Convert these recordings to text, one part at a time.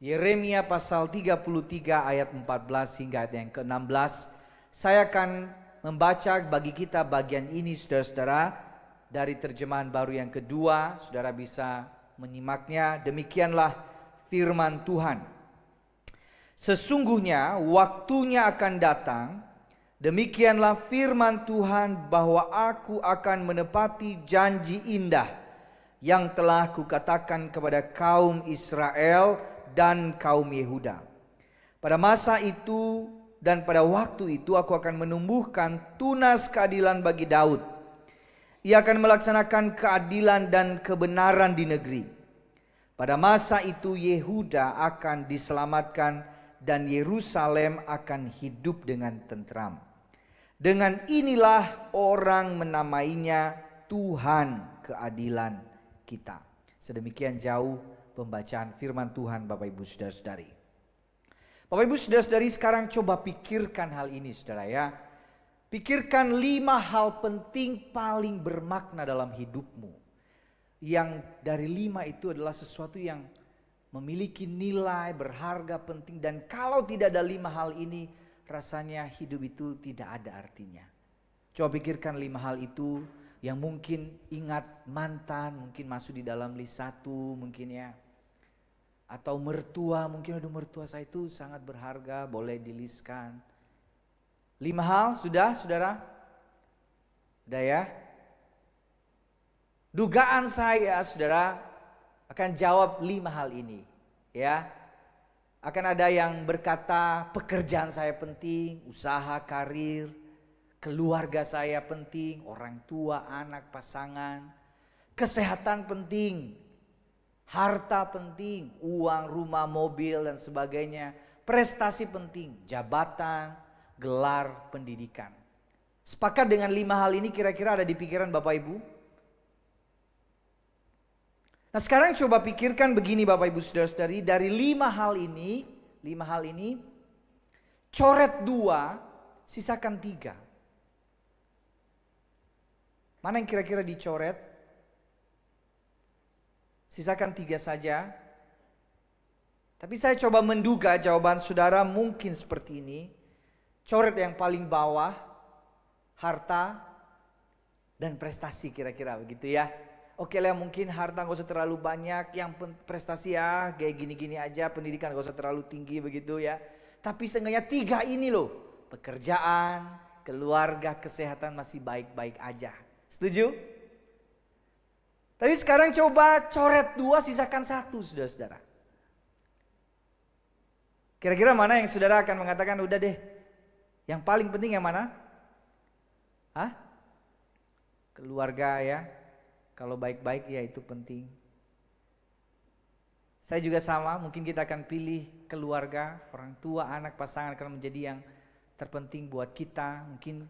Yeremia pasal 33 ayat 14 hingga ayat yang ke-16. Saya akan membaca bagi kita bagian ini saudara-saudara dari terjemahan baru yang kedua. Saudara bisa menyimaknya. Demikianlah firman Tuhan. Sesungguhnya waktunya akan datang, demikianlah firman Tuhan, bahwa aku akan menepati janji indah yang telah kukatakan kepada kaum Israel dan kaum Yehuda. Pada masa itu dan pada waktu itu aku akan menumbuhkan tunas keadilan bagi Daud. Ia akan melaksanakan keadilan dan kebenaran di negeri. Pada masa itu Yehuda akan diselamatkan dan Yerusalem akan hidup dengan tentram. Dengan inilah orang menamainya Tuhan keadilan kita. Sedemikian jauh pembacaan firman Tuhan Bapak Ibu Saudara-saudari. Bapak Ibu Saudara-saudari, sekarang coba pikirkan hal ini saudara ya. Pikirkan 5 hal penting paling bermakna dalam hidupmu. Yang dari 5 itu adalah sesuatu yang memiliki nilai, berharga, penting. Dan kalau tidak ada 5 hal ini, rasanya hidup itu tidak ada artinya. Coba pikirkan 5 hal itu yang mungkin ingat mantan, mungkin masuk di dalam list 1 mungkin ya. Atau mertua, mungkin aduh mertua saya itu sangat berharga, boleh dilistkan. 5 hal sudah saudara? Udah ya? Dugaan saya saudara akan jawab 5 hal ini ya. Akan ada yang berkata pekerjaan saya penting, usaha, karir, keluarga saya penting, orang tua, anak, pasangan, kesehatan penting, harta penting, uang, rumah, mobil dan sebagainya, prestasi penting, jabatan, gelar, pendidikan. Sepakat dengan 5 hal ini kira-kira ada di pikiran Bapak Ibu? Nah sekarang coba pikirkan begini Bapak Ibu Saudara-saudari, dari 5 hal ini, coret 2, sisakan 3. Mana yang kira-kira dicoret? Sisakan 3 saja. Tapi saya coba menduga jawaban saudara mungkin seperti ini. Coret yang paling bawah, harta dan prestasi kira-kira begitu ya. Oke lah mungkin harta gak usah terlalu banyak, yang prestasi ya kayak gini-gini aja, pendidikan gak usah terlalu tinggi begitu ya. Tapi seenggaknya 3 ini loh, pekerjaan, keluarga, kesehatan masih baik-baik aja. Setuju? Tapi sekarang coba coret 2, sisakan 1 saudara-saudara. Kira-kira mana yang saudara akan mengatakan udah deh, yang paling penting yang mana? Hah? Keluarga ya. Kalau baik-baik ya itu penting. Saya juga sama, mungkin kita akan pilih keluarga, orang tua, anak, pasangan akan menjadi yang terpenting buat kita. Mungkin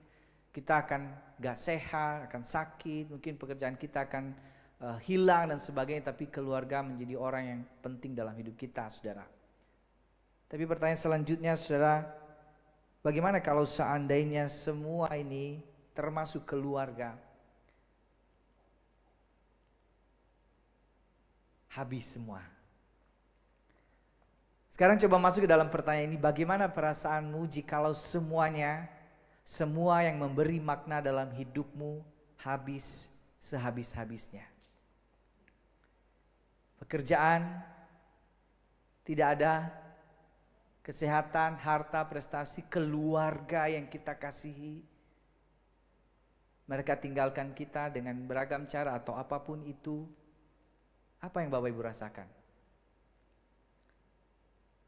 kita akan gak sehat, akan sakit, mungkin pekerjaan kita akan hilang dan sebagainya. Tapi keluarga menjadi orang yang penting dalam hidup kita saudara. Tapi pertanyaan selanjutnya saudara, bagaimana kalau seandainya semua ini termasuk keluarga habis semua? Sekarang coba masuk ke dalam pertanyaan ini, bagaimana perasaanmu jikalau semuanya, semua yang memberi makna dalam hidupmu habis sehabis-habisnya? Pekerjaan tidak ada, kesehatan, harta, prestasi, keluarga yang kita kasihi, mereka tinggalkan kita dengan beragam cara atau apapun itu. Apa yang Bapak Ibu rasakan?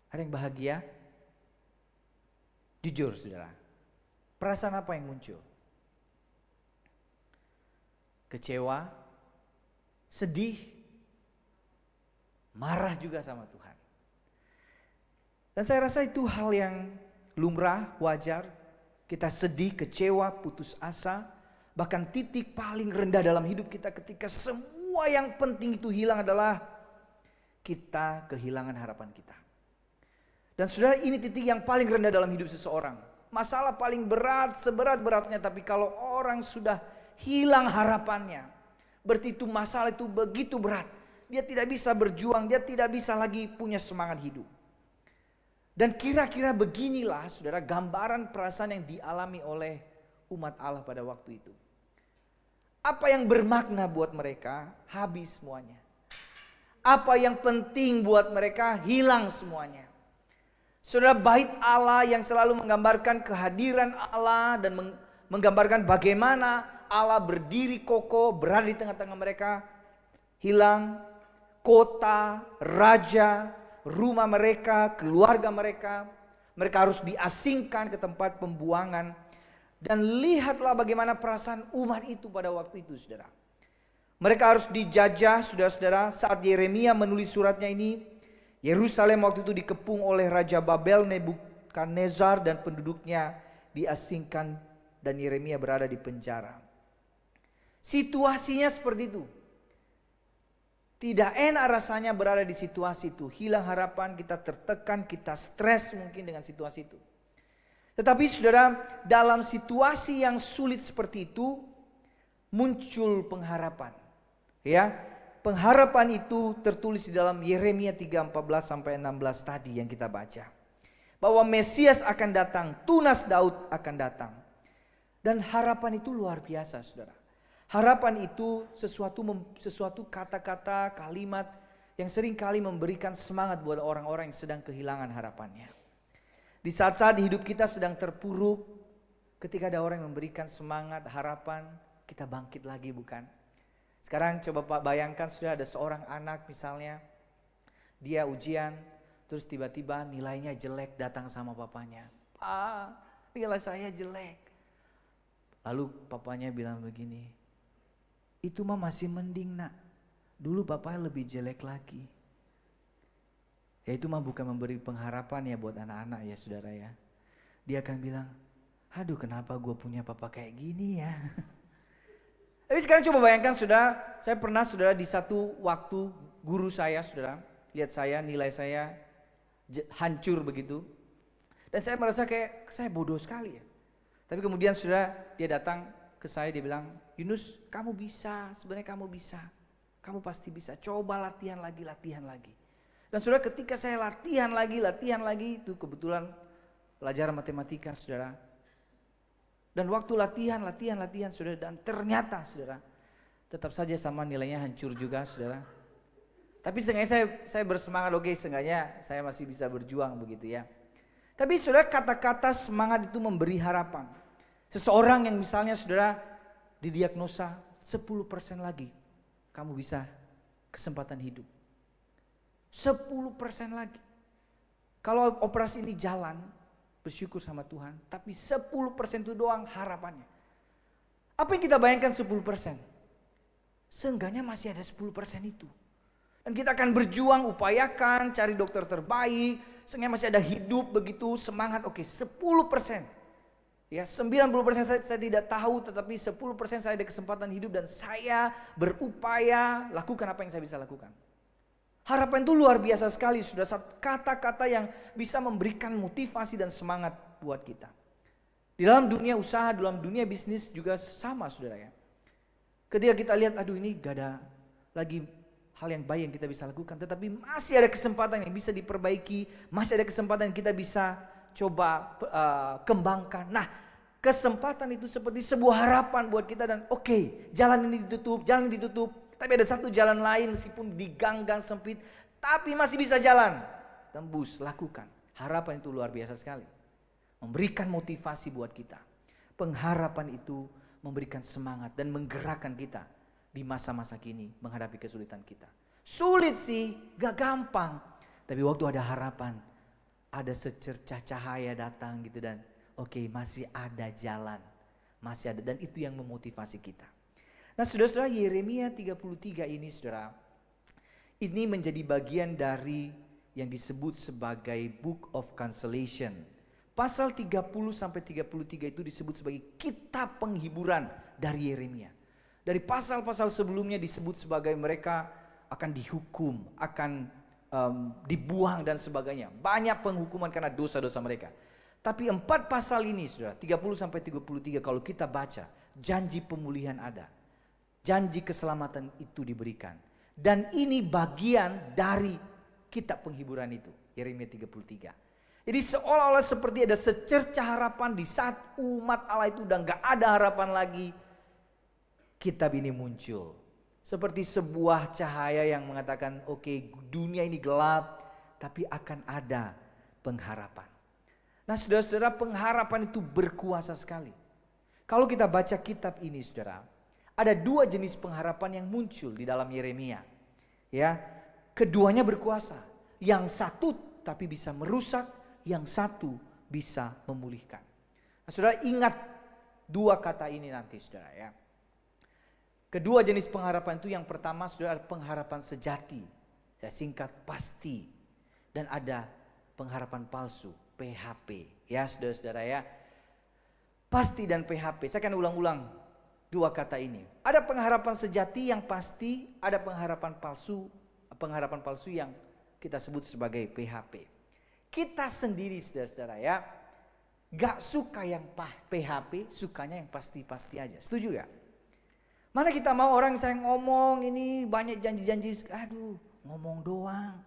Ada yang bahagia? Jujur saudara, perasaan apa yang muncul? Kecewa, sedih, marah juga sama Tuhan. Dan saya rasa itu hal yang lumrah, wajar. Kita sedih, kecewa, putus asa. Bahkan titik paling rendah dalam hidup kita ketika semua yang penting itu hilang adalah kita kehilangan harapan kita. Dan saudara, ini titik yang paling rendah dalam hidup seseorang. Masalah paling berat, seberat-beratnya. Tapi kalau orang sudah hilang harapannya, berarti itu masalah itu begitu berat. dia tidak bisa berjuang, dia tidak bisa lagi punya semangat hidup. Dan kira-kira beginilah saudara gambaran perasaan yang dialami oleh umat Allah pada waktu itu. Apa yang bermakna buat mereka habis semuanya. Apa yang penting buat mereka hilang semuanya. Saudara, bait Allah yang selalu menggambarkan kehadiran Allah dan menggambarkan bagaimana Allah berdiri kokoh berada di tengah-tengah mereka hilang. Kota, raja, rumah mereka, keluarga mereka harus diasingkan ke tempat pembuangan. Dan lihatlah bagaimana perasaan umat itu pada waktu itu, saudara. Mereka harus dijajah, saudara-saudara. Saat Yeremia menulis suratnya ini, Yerusalem waktu itu dikepung oleh Raja Babel Nebukadnezar dan penduduknya diasingkan dan Yeremia berada di penjara. Situasinya seperti itu. Tidak enak rasanya berada di situasi itu. Hilang harapan, kita tertekan, kita stres mungkin dengan situasi itu. Tetapi saudara, dalam situasi yang sulit seperti itu muncul pengharapan. Ya, pengharapan itu tertulis di dalam Yeremia 3:14 sampai 16 tadi yang kita baca. Bahwa Mesias akan datang, tunas Daud akan datang. Dan harapan itu luar biasa, saudara. Harapan itu sesuatu kata-kata, kalimat yang sering kali memberikan semangat buat orang-orang yang sedang kehilangan harapannya. Di saat-saat hidup kita sedang terpuruk, ketika ada orang yang memberikan semangat, harapan, kita bangkit lagi, bukan? Sekarang coba Pak bayangkan, sudah ada seorang anak misalnya, dia ujian, terus tiba-tiba nilainya jelek datang sama papanya. Pak, nilai saya jelek. Lalu papanya bilang begini, itu mah masih mending nak, dulu bapaknya lebih jelek lagi. Ya itu mah bukan memberi pengharapan ya buat anak-anak ya saudara ya. Dia akan bilang, aduh kenapa gue punya papa kayak gini ya. Tapi sekarang coba bayangkan saudara, saya pernah saudara di satu waktu guru saya saudara, lihat saya nilai saya hancur begitu. Dan saya merasa kayak saya bodoh sekali ya. Tapi kemudian saudara dia datang ke saya, dia bilang, Yunus kamu bisa, sebenarnya kamu bisa. Kamu pasti bisa, coba latihan lagi. Dan saudara ketika saya latihan lagi, itu kebetulan pelajaran matematika saudara. Dan waktu latihan saudara, dan ternyata saudara, tetap saja sama nilainya hancur juga saudara. Tapi seenggaknya saya bersemangat, oke seenggaknya saya masih bisa berjuang begitu ya. Tapi saudara kata-kata semangat itu memberi harapan. Seseorang yang misalnya saudara didiagnosa 10% lagi kamu bisa kesempatan hidup. 10% lagi. Kalau operasi ini jalan, bersyukur sama Tuhan. Tapi 10% itu doang harapannya. Apa yang kita bayangkan 10%? Seenggaknya masih ada 10% itu. Dan kita akan berjuang, upayakan, cari dokter terbaik. Seenggaknya masih ada hidup begitu, semangat. Oke, 10%. Ya, 90% saya tidak tahu, tetapi 10% saya ada kesempatan hidup dan saya berupaya lakukan apa yang saya bisa lakukan. Harapan itu luar biasa sekali, sudah satu kata-kata yang bisa memberikan motivasi dan semangat buat kita. Di dalam dunia usaha, dalam dunia bisnis juga sama saudara ya. Ketika kita lihat, aduh ini gak ada lagi hal yang baik yang kita bisa lakukan, tetapi masih ada kesempatan yang bisa diperbaiki, masih ada kesempatan yang kita bisa coba kembangkan. Nah, kesempatan itu seperti sebuah harapan buat kita dan oke, jalan ini ditutup, tapi ada satu jalan lain meskipun diganggang sempit, tapi masih bisa jalan. Tembus, lakukan. Harapan itu luar biasa sekali. Memberikan motivasi buat kita. Pengharapan itu memberikan semangat dan menggerakkan kita di masa-masa kini menghadapi kesulitan kita. Sulit sih, gak gampang. Tapi waktu ada harapan, ada secercah cahaya datang gitu dan oke, masih ada jalan. Masih ada, dan itu yang memotivasi kita. Nah saudara-saudara, Yeremia 33 ini saudara, ini menjadi bagian dari yang disebut sebagai Book of Consolation. Pasal 30-33 itu disebut sebagai kitab penghiburan dari Yeremia. Dari pasal-pasal sebelumnya disebut sebagai mereka akan dihukum, akan dibuang dan sebagainya. Banyak penghukuman karena dosa-dosa mereka. Tapi 4 pasal ini saudara, 30-33 kalau kita baca, janji pemulihan ada. Janji keselamatan itu diberikan. Dan ini bagian dari kitab penghiburan itu, Yeremia 33. Jadi seolah-olah seperti ada secerca harapan di saat umat Allah itu udah gak ada harapan lagi. Kitab ini muncul seperti sebuah cahaya yang mengatakan oke, dunia ini gelap, tapi akan ada pengharapan. Nah saudara-saudara, pengharapan itu berkuasa sekali. Kalau kita baca kitab ini saudara, ada dua jenis pengharapan yang muncul di dalam Yeremia. Ya, keduanya berkuasa. Yang satu tapi bisa merusak, yang satu bisa memulihkan. Nah, saudara ingat dua kata ini nanti saudara ya. Kedua jenis pengharapan itu, yang pertama saudara pengharapan sejati. Saya singkat pasti. Dan ada pengharapan palsu, PHP. Ya saudara-saudara ya. Pasti dan PHP. Saya akan ulang-ulang dua kata ini. Ada pengharapan sejati yang pasti, ada pengharapan palsu yang kita sebut sebagai PHP. Kita sendiri saudara-saudara ya, gak suka yang PHP, sukanya yang pasti-pasti aja. Setuju gak? Mana kita mau orang saya ngomong ini banyak janji-janji, aduh ngomong doang,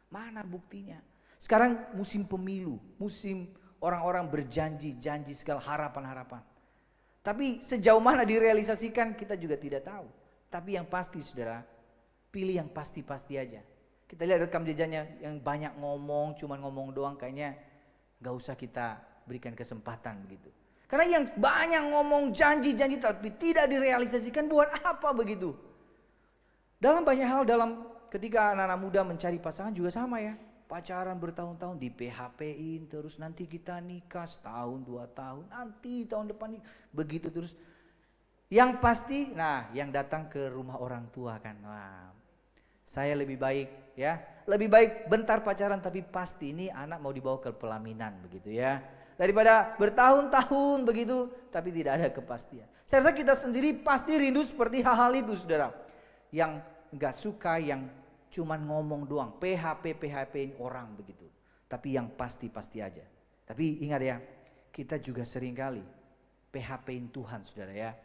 mana buktinya? Sekarang musim pemilu, musim orang-orang berjanji segala harapan-harapan. Tapi sejauh mana direalisasikan kita juga tidak tahu. Tapi yang pasti saudara, pilih yang pasti-pasti aja. Kita lihat rekam jejaknya yang banyak ngomong, cuman ngomong doang, kayaknya gak usah kita berikan kesempatan begitu. Karena yang banyak ngomong janji-janji tapi tidak direalisasikan, buat apa begitu? Dalam banyak hal, ketika anak-anak muda mencari pasangan juga sama ya. Pacaran bertahun-tahun di PHP-in terus, nanti kita nikah setahun 2 tahun, nanti tahun depan nih, begitu terus. Yang pasti, nah yang datang ke rumah orang tua kan, wah saya lebih baik ya, lebih baik bentar pacaran tapi pasti ini anak mau dibawa ke pelaminan begitu ya, daripada bertahun-tahun begitu tapi tidak ada kepastian. Saya rasa kita sendiri pasti rindu seperti hal-hal itu saudara, yang gak suka yang cuman ngomong doang, PHP-in orang begitu, tapi yang pasti-pasti aja. Tapi ingat ya, kita juga seringkali PHP-in Tuhan saudara ya.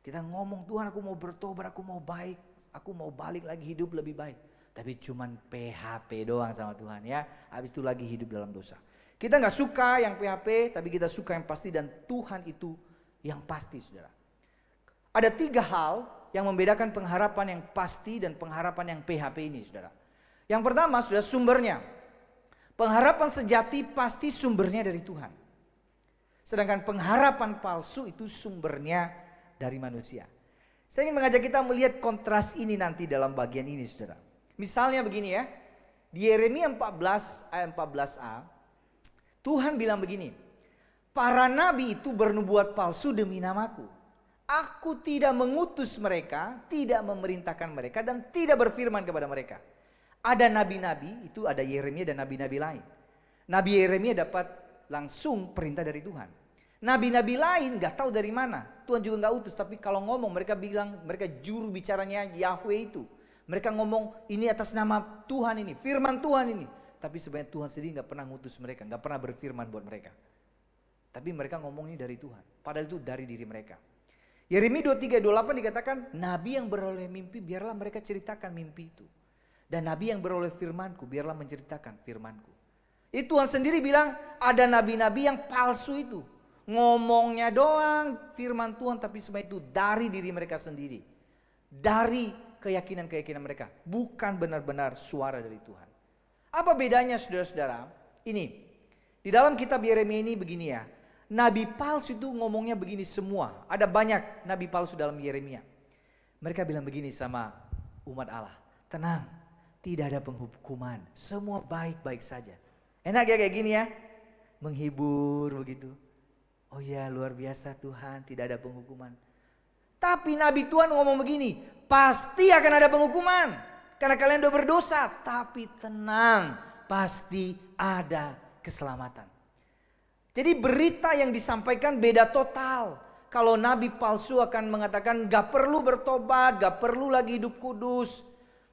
Kita ngomong Tuhan aku mau bertobat, aku mau baik, aku mau balik lagi hidup lebih baik. Tapi cuman PHP doang sama Tuhan ya, habis itu lagi hidup dalam dosa. Kita gak suka yang PHP, tapi kita suka yang pasti, dan Tuhan itu yang pasti saudara. Ada 3 hal yang membedakan pengharapan yang pasti dan pengharapan yang PHP ini saudara. Yang pertama saudara, sumbernya. Pengharapan sejati pasti sumbernya dari Tuhan. Sedangkan pengharapan palsu itu sumbernya dari manusia. Saya ingin mengajak kita melihat kontras ini nanti dalam bagian ini saudara. Misalnya begini ya, di Yeremia 14 ayat 14a, Tuhan bilang begini, para nabi itu bernubuat palsu demi namaku. Aku tidak mengutus mereka, tidak memerintahkan mereka, dan tidak berfirman kepada mereka. Ada nabi-nabi, itu ada Yeremia dan nabi-nabi lain. Nabi Yeremia dapat langsung perintah dari Tuhan. Nabi-nabi lain gak tahu dari mana. Tuhan juga gak utus, tapi kalau ngomong mereka bilang, mereka juru bicaranya Yahweh itu. Mereka ngomong ini atas nama Tuhan ini, firman Tuhan ini. Tapi sebenarnya Tuhan sendiri gak pernah ngutus mereka, gak pernah berfirman buat mereka. Tapi mereka ngomong ini dari Tuhan, padahal itu dari diri mereka. Yeremia 23:28 dikatakan, nabi yang beroleh mimpi biarlah mereka ceritakan mimpi itu. Dan nabi yang beroleh firmanku biarlah menceritakan firmanku. Itu Tuhan sendiri bilang ada nabi-nabi yang palsu itu. Ngomongnya doang firman Tuhan tapi sebenarnya itu dari diri mereka sendiri. Dari keyakinan-keyakinan mereka. Bukan benar-benar suara dari Tuhan. Apa bedanya saudara-saudara? Ini, di dalam kitab Yeremia ini begini ya. Nabi palsu itu ngomongnya begini semua. Ada banyak nabi palsu dalam Yeremia. Mereka bilang begini sama umat Allah. Tenang, tidak ada penghukuman. Semua baik-baik saja. Enak ya kayak gini ya. Menghibur begitu. Oh ya luar biasa Tuhan, tidak ada penghukuman. Tapi nabi Tuhan ngomong begini. Pasti akan ada penghukuman. Karena kalian udah berdosa. Tapi tenang, pasti ada keselamatan. Jadi berita yang disampaikan beda total. Kalau nabi palsu akan mengatakan gak perlu bertobat, gak perlu lagi hidup kudus,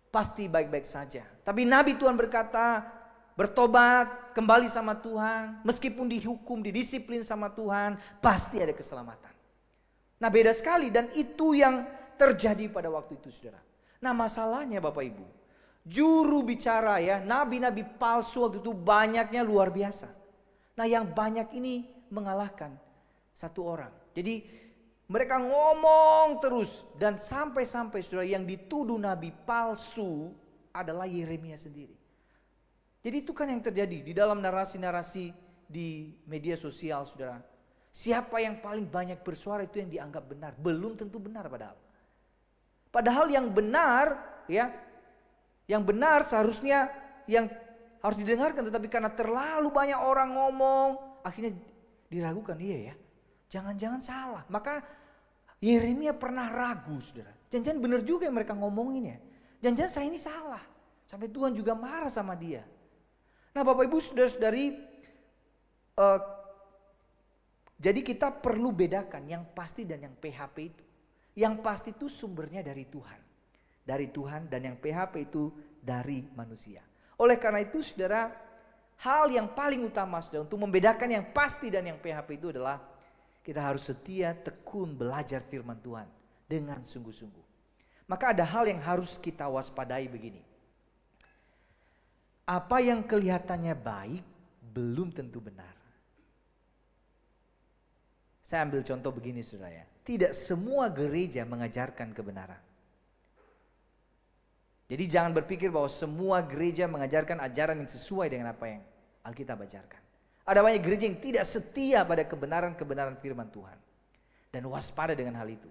pasti baik-baik saja. Tapi nabi Tuhan berkata bertobat, kembali sama Tuhan, meskipun dihukum, didisiplin sama Tuhan, pasti ada keselamatan. Nah beda sekali, dan itu yang terjadi pada waktu itu saudara. Nah masalahnya Bapak Ibu, juru bicara ya, nabi-nabi palsu waktu itu banyaknya luar biasa. Nah yang banyak ini mengalahkan satu orang. Jadi mereka ngomong terus dan sampai-sampai saudara yang dituduh nabi palsu adalah Yeremia sendiri. Jadi itu kan yang terjadi di dalam narasi-narasi di media sosial saudara. Siapa yang paling banyak bersuara itu yang dianggap benar. Belum tentu benar padahal. Padahal yang benar ya, yang benar seharusnya yang harus didengarkan, tetapi karena terlalu banyak orang ngomong akhirnya diragukan. Iya ya, jangan-jangan salah. Maka Yeremia pernah ragu saudara. Jangan-jangan benar juga yang mereka ngomongin ya. Jangan-jangan saya ini salah. Sampai Tuhan juga marah sama dia. Nah Bapak Ibu saudara-saudari, jadi kita perlu bedakan yang pasti dan yang PHP itu. Yang pasti itu sumbernya dari Tuhan. Dari Tuhan, dan yang PHP itu dari manusia. Oleh karena itu saudara, hal yang paling utama saudara untuk membedakan yang pasti dan yang PHP itu adalah kita harus setia tekun belajar firman Tuhan dengan sungguh-sungguh. Maka ada hal yang harus kita waspadai begini. Apa yang kelihatannya baik belum tentu benar. Saya ambil contoh begini saudara ya. Tidak semua gereja mengajarkan kebenaran. Jadi jangan berpikir bahwa semua gereja mengajarkan ajaran yang sesuai dengan apa yang Alkitab ajarkan. Ada banyak gereja yang tidak setia pada kebenaran-kebenaran firman Tuhan. Dan waspada dengan hal itu.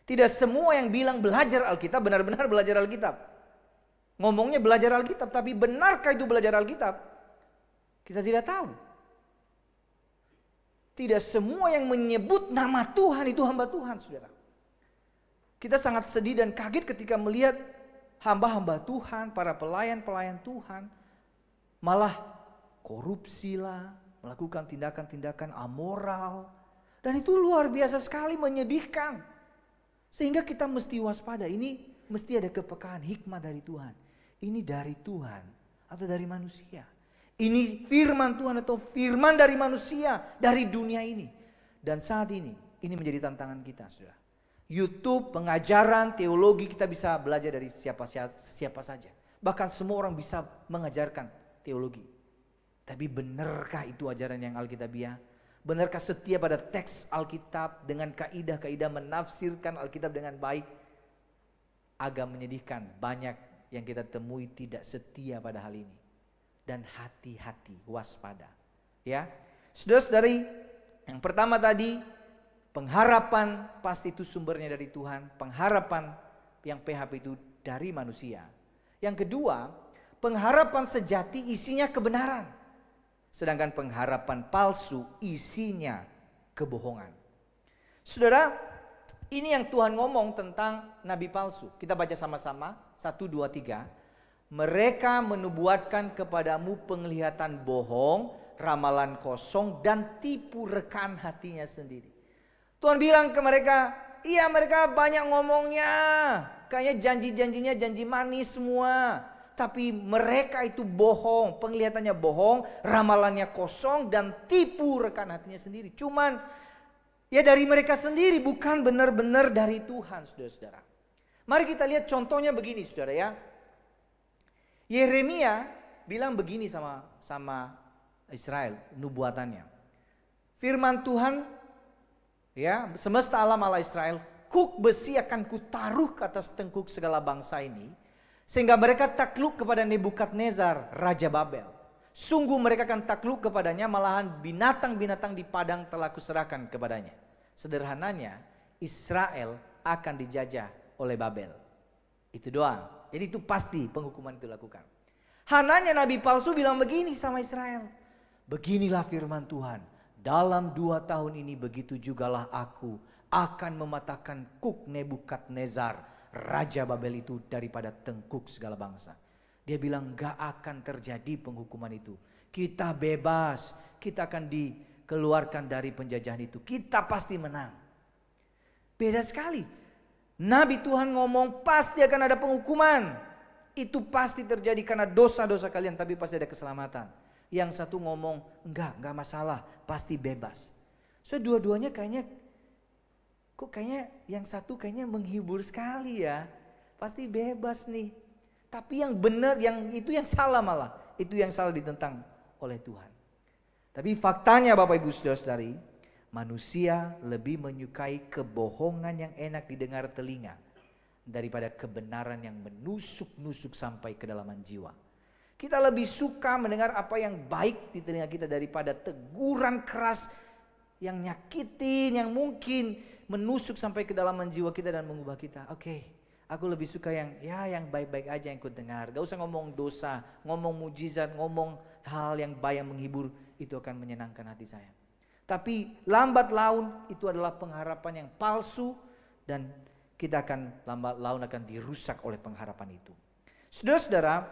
Tidak semua yang bilang belajar Alkitab benar-benar belajar Alkitab. Ngomongnya belajar Alkitab, tapi benarkah itu belajar Alkitab? Kita tidak tahu. Tidak semua yang menyebut nama Tuhan itu hamba Tuhan, saudara. Kita sangat sedih dan kaget ketika melihat hamba-hamba Tuhan, para pelayan-pelayan Tuhan, malah korupsi lah, melakukan tindakan-tindakan amoral. Dan itu luar biasa sekali, menyedihkan. Sehingga kita mesti waspada, ini mesti ada kepekaan hikmat dari Tuhan. Ini dari Tuhan atau dari manusia. Ini firman Tuhan atau firman dari manusia, dari dunia ini. Dan saat ini menjadi tantangan kita, saudara. YouTube, pengajaran, teologi, kita bisa belajar dari siapa saja. Bahkan semua orang bisa mengajarkan teologi. Tapi benarkah itu ajaran yang Alkitabiah? Benarkah setia pada teks Alkitab dengan kaidah-kaidah menafsirkan Alkitab dengan baik? Agak menyedihkan, banyak yang kita temui tidak setia pada hal ini. Dan hati-hati, waspada. Ya, saudara-saudari, yang pertama tadi, pengharapan pasti itu sumbernya dari Tuhan. Pengharapan yang PHP itu dari manusia. Yang kedua, pengharapan sejati isinya kebenaran. Sedangkan pengharapan palsu isinya kebohongan. Saudara, ini yang Tuhan ngomong tentang nabi palsu. Kita baca sama-sama, 1, 2, 3. Mereka menubuatkan kepadamu penglihatan bohong, ramalan kosong, dan tipu rekaan hatinya sendiri. Tuhan bilang ke mereka, iya mereka banyak ngomongnya, kayaknya janji-janjinya janji manis semua. Tapi mereka itu bohong, penglihatannya bohong, ramalannya kosong, dan tipu rekaan hatinya sendiri. Cuman ya dari mereka sendiri, bukan benar-benar dari Tuhan, saudara-saudara. Mari kita lihat contohnya begini, saudara ya. Yeremia bilang begini sama Israel, nubuatannya. Firman Tuhan, ya, semesta alam Allah Israel, kuk besi akan kutaruh ke atas tengkuk segala bangsa ini, sehingga mereka takluk kepada Nebukadnezar, Raja Babel. Sungguh mereka akan takluk kepadanya, malahan binatang-binatang di padang telah kuserahkan kepadanya. Sederhananya, Israel akan dijajah oleh Babel. Itu doang. Jadi itu pasti penghukuman itu dilakukan. Hananya nabi palsu bilang begini sama Israel. Beginilah firman Tuhan. Dalam 2 tahun ini begitu jugalah aku akan mematahkan kuk Nebukadnezar, Raja Babel itu daripada tengkuk segala bangsa. Dia bilang gak akan terjadi penghukuman itu. Kita bebas. Kita akan dikeluarkan dari penjajahan itu. Kita pasti menang. Beda sekali. Nabi Tuhan ngomong pasti akan ada penghukuman. Itu pasti terjadi karena dosa-dosa kalian, tapi pasti ada keselamatan. Yang satu ngomong enggak masalah, pasti bebas. So dua-duanya kayaknya yang satu kayaknya menghibur sekali ya. pasti bebas nih. Tapi yang benar, yang itu yang salah malah. Itu yang salah ditentang oleh Tuhan. Tapi faktanya Bapak Ibu Saudara-saudari, manusia lebih menyukai kebohongan yang enak didengar telinga daripada kebenaran yang menusuk-nusuk sampai kedalaman jiwa. Kita lebih suka mendengar apa yang baik di telinga kita daripada teguran keras yang nyakitin, yang mungkin menusuk sampai kedalaman jiwa kita dan mengubah kita. Oke, aku lebih suka yang baik-baik aja yang ku dengar. Gak usah ngomong dosa, ngomong mujizat, ngomong hal yang baik yang menghibur. Itu akan menyenangkan hati saya. Tapi lambat laun itu adalah pengharapan yang palsu. Dan kita akan lambat laun akan dirusak oleh pengharapan itu. Saudara-saudara,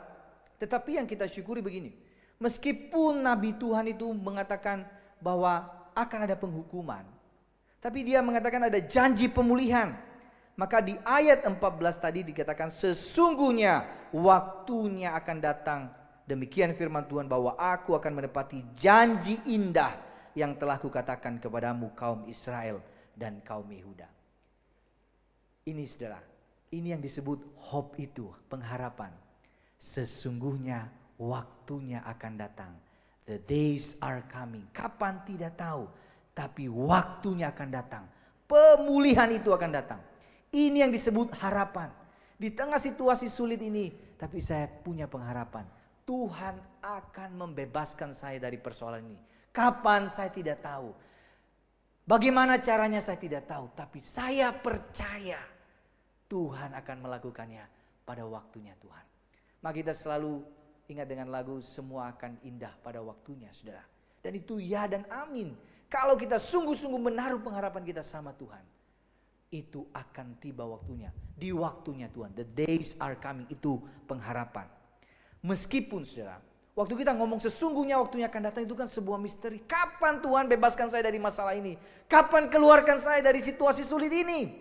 tetapi yang kita syukuri begini. Meskipun Nabi Tuhan itu mengatakan bahwa akan ada penghukuman. Tapi dia mengatakan ada janji pemulihan. Maka di ayat 14 tadi dikatakan sesungguhnya waktunya akan datang. Demikian firman Tuhan bahwa aku akan menepati janji indah yang telah kukatakan kepadamu kaum Israel dan kaum Yehuda. Ini saudara, ini yang disebut hope itu, pengharapan. Sesungguhnya waktunya akan datang. The days are coming. Kapan tidak tahu, tapi waktunya akan datang. Pemulihan itu akan datang. Ini yang disebut harapan. Di tengah situasi sulit ini, tapi saya punya pengharapan. Tuhan akan membebaskan saya dari persoalan ini. Kapan saya tidak tahu. Bagaimana caranya saya tidak tahu. Tapi saya percaya Tuhan akan melakukannya pada waktunya Tuhan. Maka kita selalu ingat dengan lagu semua akan indah pada waktunya saudara. Dan itu ya dan amin. Kalau kita sungguh-sungguh menaruh pengharapan kita sama Tuhan. Itu akan tiba waktunya. Di waktunya Tuhan. The days are coming. Itu pengharapan. Meskipun saudara, waktu kita ngomong sesungguhnya waktunya akan datang itu kan sebuah misteri. Kapan Tuhan bebaskan saya dari masalah ini? Kapan keluarkan saya dari situasi sulit ini?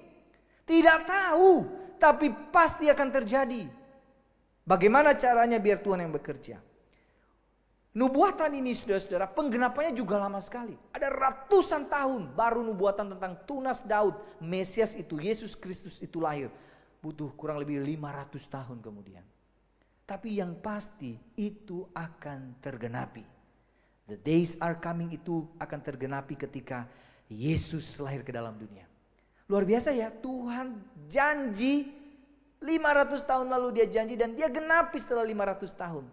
Tidak tahu, tapi pasti akan terjadi. Bagaimana caranya biar Tuhan yang bekerja? Nubuatan ini saudara-saudara, penggenapannya juga lama sekali. Ada ratusan tahun baru nubuatan tentang tunas Daud. Mesias itu, Yesus Kristus itu lahir. Butuh kurang lebih 500 tahun kemudian. Tapi yang pasti itu akan tergenapi. The days are coming itu akan tergenapi ketika Yesus lahir ke dalam dunia. Luar biasa ya, Tuhan janji 500 tahun lalu dia janji dan dia genapi setelah 500 tahun.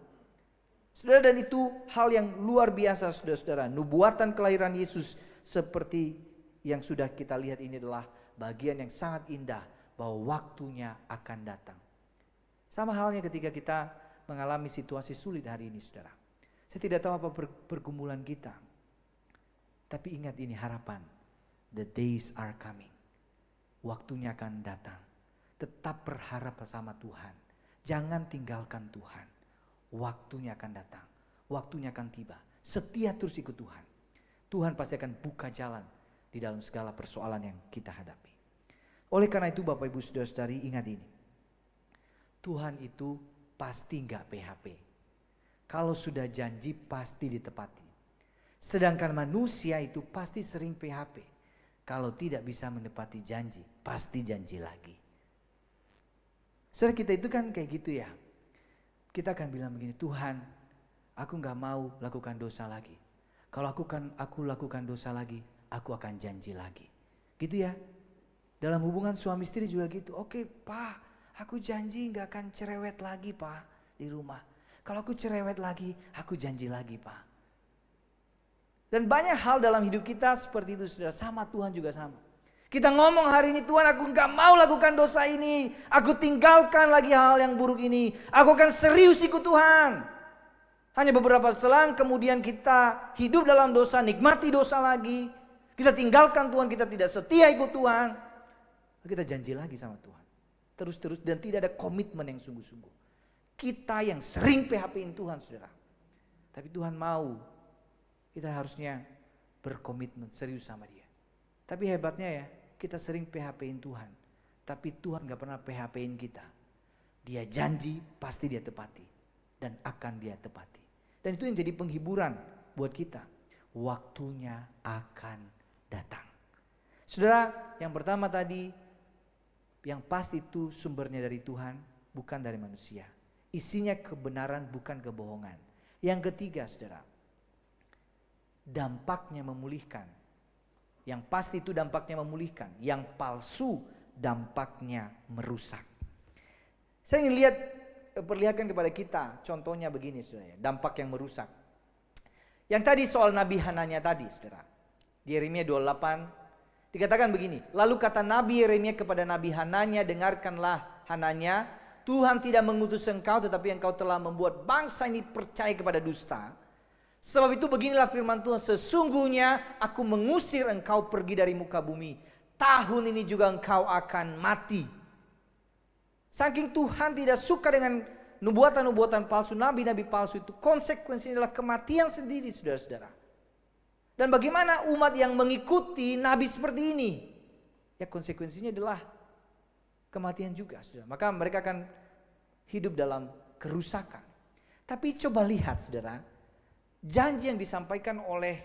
Saudara, dan itu hal yang luar biasa saudara-saudara. Nubuatan kelahiran Yesus seperti yang sudah kita lihat ini adalah bagian yang sangat indah bahwa waktunya akan datang. Sama halnya ketika kita mengalami situasi sulit hari ini saudara. Saya tidak tahu apa pergumulan kita. Tapi ingat ini harapan. The days are coming. Waktunya akan datang. Tetap berharap bersama Tuhan. Jangan tinggalkan Tuhan. Waktunya akan datang. Waktunya akan tiba. Setia terus ikut Tuhan. Tuhan pasti akan buka jalan di dalam segala persoalan yang kita hadapi. Oleh karena itu Bapak Ibu Saudara-saudari ingat ini. Tuhan itu pasti enggak PHP. Kalau sudah janji pasti ditepati. Sedangkan manusia itu pasti sering PHP. Kalau tidak bisa menepati janji, pasti janji lagi. Saudara, kita itu kan kayak gitu ya. Kita akan bilang begini, Tuhan, aku enggak mau lakukan dosa lagi. Kalau aku lakukan dosa lagi, aku akan janji lagi. Gitu ya. Dalam hubungan suami istri juga gitu. Oke, Pak. Aku janji gak akan cerewet lagi Pak di rumah. Kalau aku cerewet lagi, aku janji lagi Pak. Dan banyak hal dalam hidup kita seperti itu saudara. Sama Tuhan juga sama. Kita ngomong hari ini Tuhan aku gak mau lakukan dosa ini. Aku tinggalkan lagi hal yang buruk ini. Aku akan serius ikut Tuhan. Hanya beberapa selang kemudian kita hidup dalam dosa, nikmati dosa lagi. Kita tinggalkan Tuhan, kita tidak setia ikut Tuhan. Kita janji lagi sama Tuhan. Terus-terus dan tidak ada komitmen yang sungguh-sungguh. Kita yang sering PHP-in Tuhan saudara. Tapi Tuhan mau kita harusnya berkomitmen serius sama dia. Tapi hebatnya ya, kita sering PHP-in Tuhan. Tapi Tuhan gak pernah PHP-in kita. Dia janji pasti dia tepati. Dan akan dia tepati. Dan itu yang jadi penghiburan buat kita. Waktunya akan datang. Saudara, yang pertama tadi Yang pasti itu sumbernya dari Tuhan, bukan dari manusia. Isinya kebenaran, bukan kebohongan. Yang ketiga, saudara, dampaknya memulihkan. Yang pasti itu dampaknya memulihkan. Yang palsu dampaknya merusak. Saya ingin perlihatkan kepada kita, contohnya begini, saudara, dampak yang merusak. Yang tadi soal Nabi Hananya tadi, saudara. Di Yeremia 28 dikatakan begini, lalu kata Nabi Yeremia kepada Nabi Hananya, dengarkanlah Hananya, Tuhan tidak mengutus engkau, tetapi engkau telah membuat bangsa ini percaya kepada dusta. Sebab itu beginilah firman Tuhan, sesungguhnya aku mengusir engkau pergi dari muka bumi. Tahun ini juga engkau akan mati. Saking Tuhan tidak suka dengan nubuatan-nubuatan palsu, nabi-nabi palsu itu, konsekuensinya adalah kematian sendiri, saudara-saudara. Dan bagaimana umat yang mengikuti nabi seperti ini? Ya konsekuensinya adalah kematian juga, saudara. Maka mereka akan hidup dalam kerusakan. Tapi coba lihat, saudara, janji yang disampaikan oleh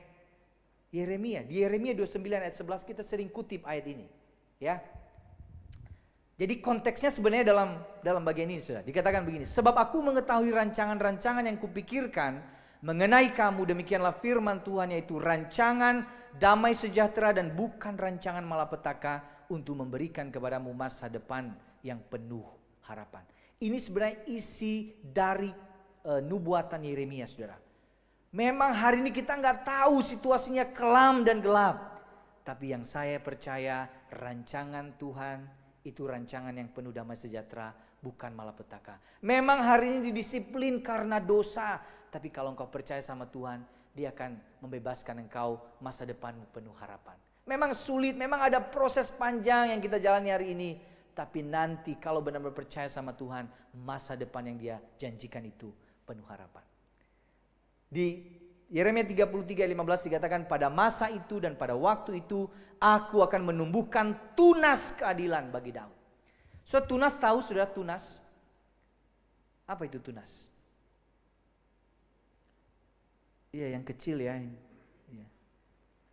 Yeremia. Di Yeremia 29 ayat 11 kita sering kutip ayat ini. Ya. Jadi konteksnya sebenarnya dalam bagian ini, saudara. Dikatakan begini, sebab aku mengetahui rancangan-rancangan yang kupikirkan mengenai kamu, demikianlah firman Tuhan, yaitu rancangan damai sejahtera dan bukan rancangan malapetaka, untuk memberikan kepadamu masa depan yang penuh harapan. Ini sebenarnya isi dari nubuatan Yeremia, saudara. Memang hari ini kita nggak tahu situasinya kelam dan gelap, tapi yang saya percaya rancangan Tuhan itu rancangan yang penuh damai sejahtera, bukan malapetaka. Memang hari ini didisiplin karena dosa, tapi kalau engkau percaya sama Tuhan, Dia akan membebaskan engkau, masa depanmu penuh harapan. Memang sulit, memang ada proses panjang yang kita jalani hari ini, tapi nanti kalau benar-benar percaya sama Tuhan, masa depan yang Dia janjikan itu penuh harapan. Di Yeremia 33:15 dikatakan, pada masa itu dan pada waktu itu aku akan menumbuhkan tunas keadilan bagi Daud. So tunas, tahu sudah tunas? Apa itu tunas? Iya, yang kecil ya. Ya.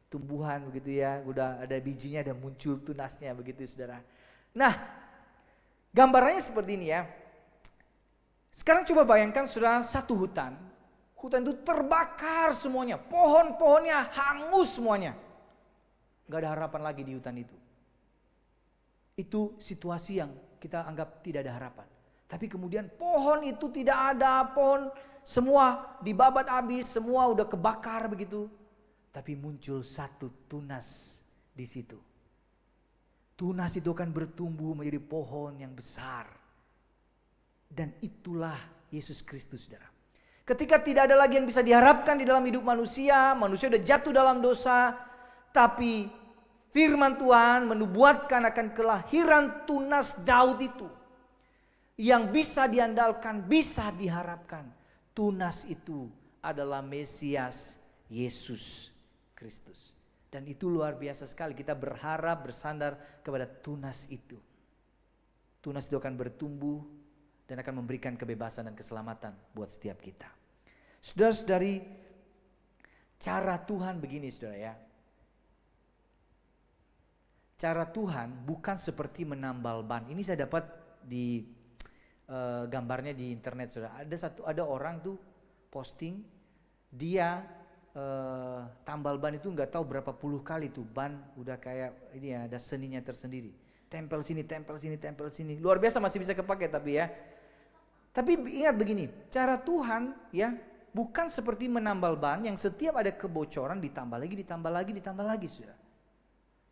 Tumbuhan begitu ya, udah ada bijinya, ada muncul tunasnya begitu, saudara. Nah, gambarannya seperti ini ya. Sekarang coba bayangkan, saudara, satu hutan. Hutan itu terbakar semuanya, pohon-pohonnya hangus semuanya. Gak ada harapan lagi di hutan itu. Itu situasi yang kita anggap tidak ada harapan. Tapi kemudian pohon itu tidak ada, pohon semua dibabat habis, semua udah kebakar begitu. Tapi muncul satu tunas di situ. Tunas itu akan bertumbuh menjadi pohon yang besar. Dan itulah Yesus Kristus, saudara. Ketika tidak ada lagi yang bisa diharapkan di dalam hidup manusia, manusia sudah jatuh dalam dosa, tapi firman Tuhan menubuatkan akan kelahiran tunas Daud itu, yang bisa diandalkan, bisa diharapkan. Tunas itu adalah Mesias Yesus Kristus. Dan itu luar biasa sekali, kita berharap, bersandar kepada tunas itu. Tunas itu akan bertumbuh dan akan memberikan kebebasan dan keselamatan buat setiap kita. Saudara-saudari, cara Tuhan begini, saudara ya. Cara Tuhan bukan seperti menambal ban. Ini saya dapat di gambarnya di internet, saudara. Ada orang tuh posting, dia tambal ban itu nggak tahu berapa puluh kali tuh, ban udah kayak ini ya, ada seninya tersendiri. Tempel sini, tempel sini, tempel sini. Luar biasa, masih bisa kepake tapi ya. Tapi ingat begini, cara Tuhan ya bukan seperti menambal ban yang setiap ada kebocoran ditambah lagi, ditambah lagi, ditambah lagi, saudara.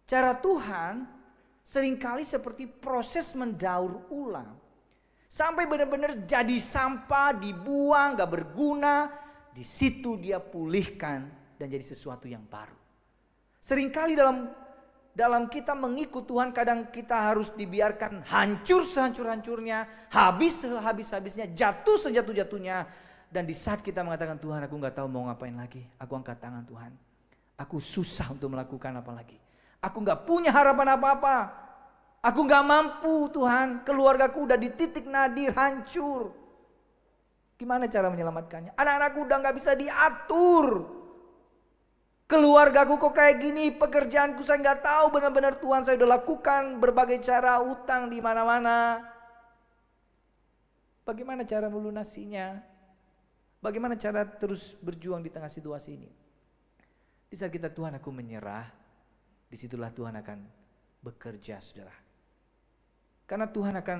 Cara Tuhan seringkali seperti proses mendaur ulang sampai benar-benar jadi sampah, dibuang, gak berguna. Di situ Dia pulihkan dan jadi sesuatu yang baru. Seringkali dalam kita mengikut Tuhan, kadang kita harus dibiarkan hancur sehancur-hancurnya, habis sehabis-habisnya, jatuh sejatuh-jatuhnya. Dan di saat kita mengatakan, Tuhan, aku gak tahu mau ngapain lagi, aku angkat tangan, Tuhan. Aku susah untuk melakukan apa lagi. Aku gak punya harapan apa-apa. Aku gak mampu, Tuhan. Keluargaku udah di titik nadir, hancur. Gimana cara menyelamatkannya? Anak-anakku udah gak bisa diatur. Keluargaku kok kayak gini, pekerjaanku saya nggak tahu benar-benar Tuhan, saya udah lakukan berbagai cara, utang di mana-mana. Bagaimana cara melunasinya? Bagaimana cara terus berjuang di tengah situasi ini? Di saat kita, Tuhan aku menyerah, disitulah Tuhan akan bekerja, saudara. Karena Tuhan akan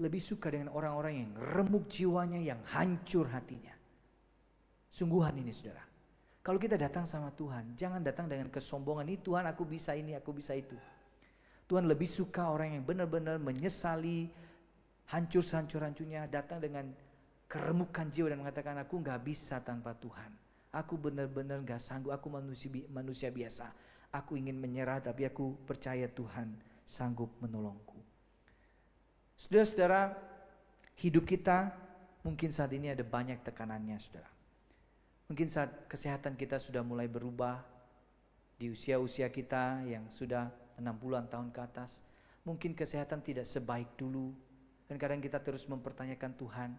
lebih suka dengan orang-orang yang remuk jiwanya, yang hancur hatinya. Sungguhan ini, saudara. Kalau kita datang sama Tuhan, jangan datang dengan kesombongan, ini Tuhan aku bisa ini, aku bisa itu. Tuhan lebih suka orang yang benar-benar menyesali, hancur-hancurnya, datang dengan keremukan jiwa dan mengatakan aku gak bisa tanpa Tuhan. Aku benar-benar gak sanggup, aku manusia biasa. Aku ingin menyerah tapi aku percaya Tuhan sanggup menolongku. Saudara-saudara, hidup kita mungkin saat ini ada banyak tekanannya, saudara. Mungkin saat kesehatan kita sudah mulai berubah di usia-usia kita yang sudah 60-an tahun ke atas. Mungkin kesehatan tidak sebaik dulu. Dan kadang kita terus mempertanyakan Tuhan.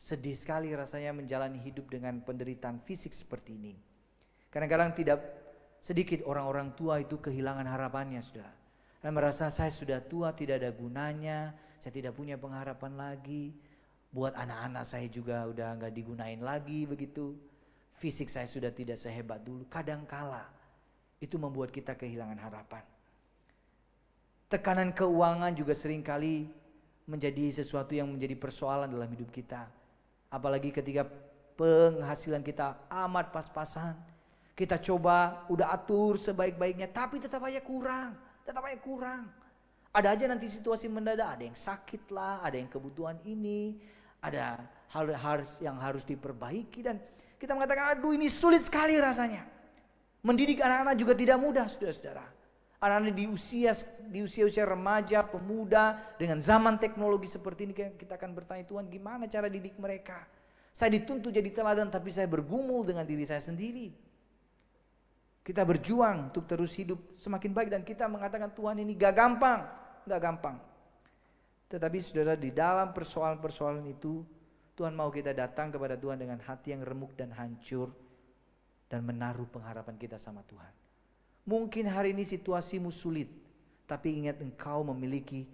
Sedih sekali rasanya menjalani hidup dengan penderitaan fisik seperti ini. Kadang-kadang tidak sedikit orang-orang tua itu kehilangan harapannya, saudara. Dan merasa saya sudah tua, tidak ada gunanya, saya tidak punya pengharapan lagi. Buat anak-anak saya juga udah gak digunain lagi begitu. Fisik saya sudah tidak sehebat dulu. Kadangkala itu membuat kita kehilangan harapan. Tekanan keuangan juga seringkali menjadi sesuatu yang menjadi persoalan dalam hidup kita. Apalagi ketika penghasilan kita amat pas-pasan. Kita coba udah atur sebaik-baiknya tapi tetap aja kurang. Ada aja nanti situasi mendadak, ada yang sakit lah, ada yang kebutuhan ini, ada hal yang harus diperbaiki dan kita mengatakan aduh ini sulit sekali rasanya. Mendidik anak-anak juga tidak mudah, saudara-saudara. Anak-anak di usia remaja, pemuda dengan zaman teknologi seperti ini kita akan bertanya Tuhan gimana cara didik mereka. Saya dituntut jadi teladan tapi saya bergumul dengan diri saya sendiri. Kita berjuang untuk terus hidup semakin baik dan kita mengatakan Tuhan ini gak gampang. Tetapi saudara di dalam persoalan-persoalan itu Tuhan mau kita datang kepada Tuhan dengan hati yang remuk dan hancur dan menaruh pengharapan kita sama Tuhan. Mungkin hari ini situasimu sulit, tapi ingat engkau memiliki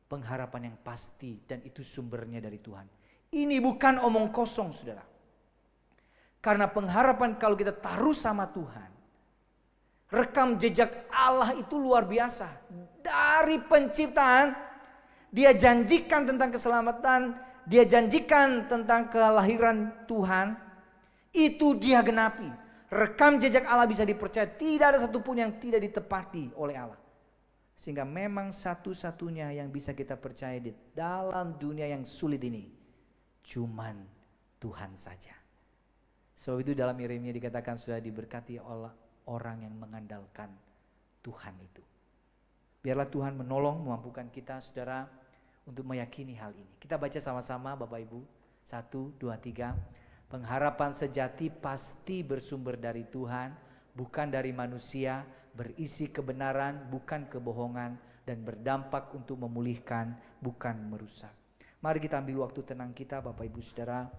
pengharapan yang pasti dan itu sumbernya dari Tuhan. Ini bukan omong kosong, saudara. Karena pengharapan kalau kita taruh sama Tuhan, rekam jejak Allah itu luar biasa. Dari penciptaan, Dia janjikan tentang keselamatan, Dia janjikan tentang kelahiran Tuhan, itu Dia genapi. Rekam jejak Allah bisa dipercaya, tidak ada satupun yang tidak ditepati oleh Allah. Sehingga memang satu-satunya yang bisa kita percaya di dalam dunia yang sulit ini, cuman Tuhan saja. Sebab itu dalam Yeremia dikatakan sudah diberkati oleh orang yang mengandalkan Tuhan itu. Biarlah Tuhan menolong, memampukan kita saudara untuk meyakini hal ini. Kita baca sama-sama Bapak Ibu. 1, 2, 3. Pengharapan sejati pasti bersumber dari Tuhan, bukan dari manusia, berisi kebenaran, bukan kebohongan, dan berdampak untuk memulihkan, bukan merusak. Mari kita ambil waktu tenang kita Bapak Ibu Saudara.